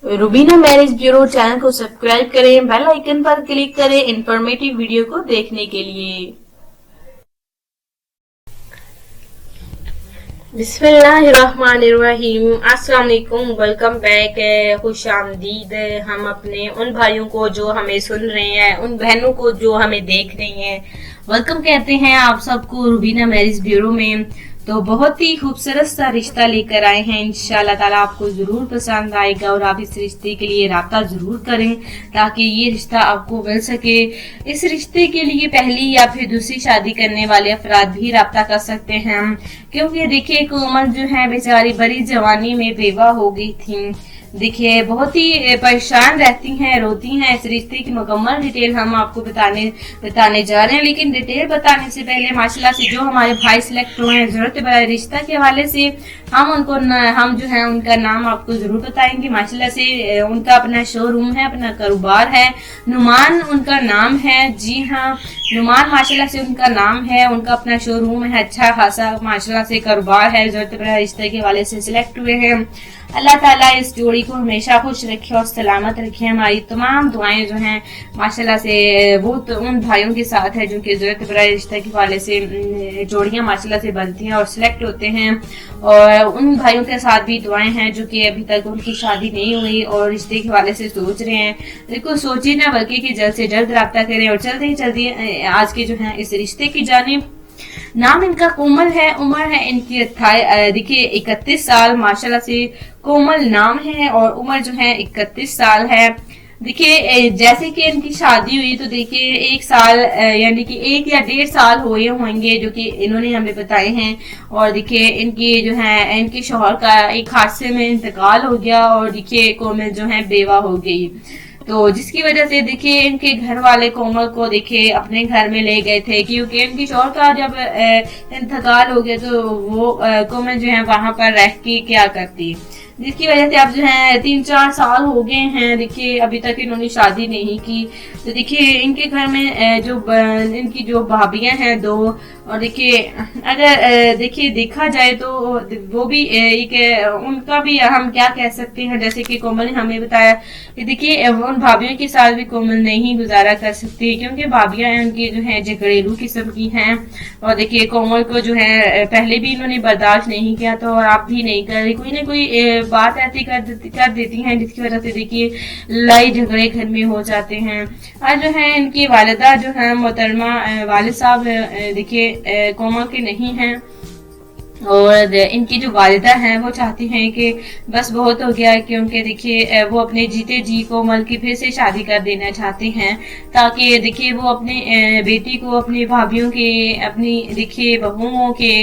Rubina marriage bureau channel को subscribe करें, bell icon पर क्लिक करें इंफॉर्मेटिव वीडियो को देखने के लिए। बिस्मिल्लाहिर्रहमानिर्रहीम। अस्सलाम वालेकुम, वेलकम बैक, खुश आमदीद। हम अपने उन भाइयों को जो हमें सुन रहे हैं, उन बहनों को जो हमें देख रही हैं, वेलकम कहते हैं आप सबको रूबीना मैरिज ब्यूरो में। तो बहुत ही खूबसूरत सा रिश्ता लेकर आए हैं, इंशाल्लाह ताला आपको जरूर पसंद आएगा और आप इस रिश्ते के लिए राब्ता जरूर करें ताकि ये रिश्ता आपको मिल सके। इस रिश्ते के लिए पहली या फिर दूसरी शादी करने वाले अफराद भी राब्ता कर सकते हैं, क्योंकि देखिए कोमल जो है बेचारी बड़ी जवानी में बेवा हो गई थी। देखिए बहुत ही परेशान रहती हैं, रोती हैं। इस रिश्ते की मुकम्मल डिटेल हम आपको बताने जा रहे हैं, लेकिन डिटेल बताने से पहले माशाल्लाह से जो हमारे भाई सिलेक्ट हुए हैं जरूरत बड़ा रिश्ता के हवाले से हम जो है उनका नाम आपको जरूर बताएंगे। माशाल्लाह से उनका अपना शोरूम है, अपना कारोबार है। नुमान उनका नाम है। जी हाँ, नुमान माशाल्लाह से उनका नाम है। उनका अपना शोरूम है, अच्छा खासा माशाल्लाह से कारोबार है। जरूरत बड़ा रिश्ते के हवाले से सिलेक्ट हुए हैं। अल्लाह ताला इस जोड़ी को हमेशा खुश रखे और सलामत रखे। हमारी तमाम दुआएं जो हैं माशाल्लाह से वो तो उन भाइयों के साथ है जो कि जरूरत बड़ा रिश्ते के हवाले से जोड़ियां माशाल्लाह से बनती हैं और सिलेक्ट होते हैं। और उन भाइयों के साथ भी दुआएं हैं जो कि अभी तक उनकी शादी नहीं हुई और रिश्ते के हवाले से सोच रहे हैं। देखो सोचिए ना, बल्कि कि जल्द से जल्द राब्ता करें और जल्दी ही जल्दी आज के जो है इस रिश्ते की जानिब। नाम इनका कोमल है, उम्र है इनकी देखिए 31 साल। माशाल्लाह से कोमल नाम है और उम्र जो है 31 साल है। देखिए जैसे कि इनकी शादी हुई तो देखिए 1 साल यानी कि 1 या 1.5 साल हुए होंगे जो कि इन्होंने हमें बताए हैं। और देखिए इनकी जो है इनके शौहर का एक हादसे में इंतकाल हो गया और देखिए कोमल जो है बेवा हो गई। तो जिसकी वजह से देखिए इनके घर वाले कोमल को देखिए अपने घर में ले गए थे, क्योंकि इनकी शौहर का जब इंतकाल हो गया तो वो कोमल जो है वहां पर रह के क्या करती, जिसकी वजह से अब जो है 3-4 साल हो गए हैं। देखिए अभी तक इन्होंने शादी नहीं की। तो देखिए इनके घर में जो इनकी जो भाभियां हैं 2, और देखिए अगर देखिए देखा जाए तो वो भी एक उनका भी हम क्या कह सकते हैं, जैसे कि कोमल ने हमें बताया कि देखिए उन भाभियों के साथ भी कोमल नहीं गुजारा कर सकती, क्योंकि भाभियां उनकी जो है झगड़ेलू किस्म की हैं। और देखिए कोमल को जो है पहले भी इन्होंने बर्दाश्त नहीं किया तो और आप भी नहीं कर रही, कोई ना कोई बात ऐसी कर देती हैं जिसकी वजह से देखिए लड़ाई झगड़े घर में हो जाते हैं। और जो है इनकी वालिदा जो है मोहतरमा वालिद साहब देखिए कोमल के नहीं हैं, और इनकी जो वालिदा हैं वो चाहती हैं कि बस बहुत हो गया, क्योंकि देखिए वो अपने जीते जी कोमल की फिर से शादी कर देना चाहते हैं ताकि देखिए वो अपने बेटी को अपनी भाभीयों के अपनी देखिए बहुओं के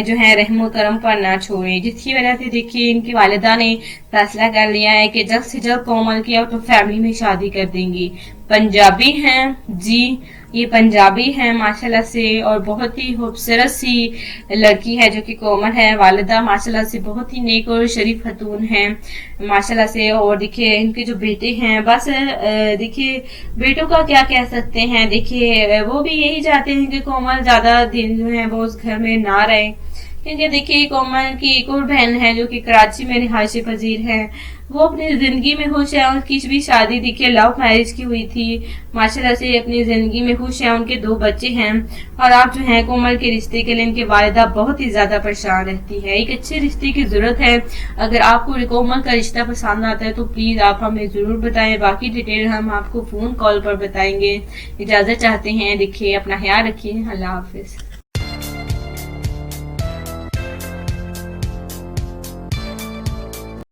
जो है रहमो करम पर ना छोड़े। जिसकी वजह से देखिए इनकी वालिदा ने फैसला कर लिया है कि जल्द से जल्द कोमल की आउट ऑफ फैमिली में शादी कर देंगी। पंजाबी हैं जी, ये पंजाबी है माशाल्लाह से, और बहुत ही खूबसूरत सी लड़की है जो कि कोमल है। वालिदा माशाल्लाह से बहुत ही नेक और शरीफ खतून है माशाल्लाह से। और देखिए इनके जो बेटे हैं बस देखिए बेटों का क्या कह सकते हैं, देखिए वो भी यही चाहते हैं कि कोमल ज्यादा दिन जो है वो उस घर में ना रहे, क्योंकि देखिए कोमल की एक और बहन है जो कि कराची में रिहायशी पजीर है। वो अपनी जिंदगी में खुश है। उनकी भी शादी देखिए लव मैरिज की हुई थी। माशाल्लाह से अपनी जिंदगी में खुश है। उनके 2 बच्चे हैं। और आप जो है कोमल के रिश्ते के लिए इनके वालिदा बहुत ही ज्यादा परेशान रहती है। एक अच्छे रिश्ते की जरूरत है। अगर आपको कोमल का रिश्ता पसंद आता है तो प्लीज आप हमें जरूर बताएं। बाकी डिटेल हम आपको फोन कॉल पर बताएंगे। इजाजत चाहते हैं। देखिए अपना ख्याल रखिए। अल्लाह हाफिज।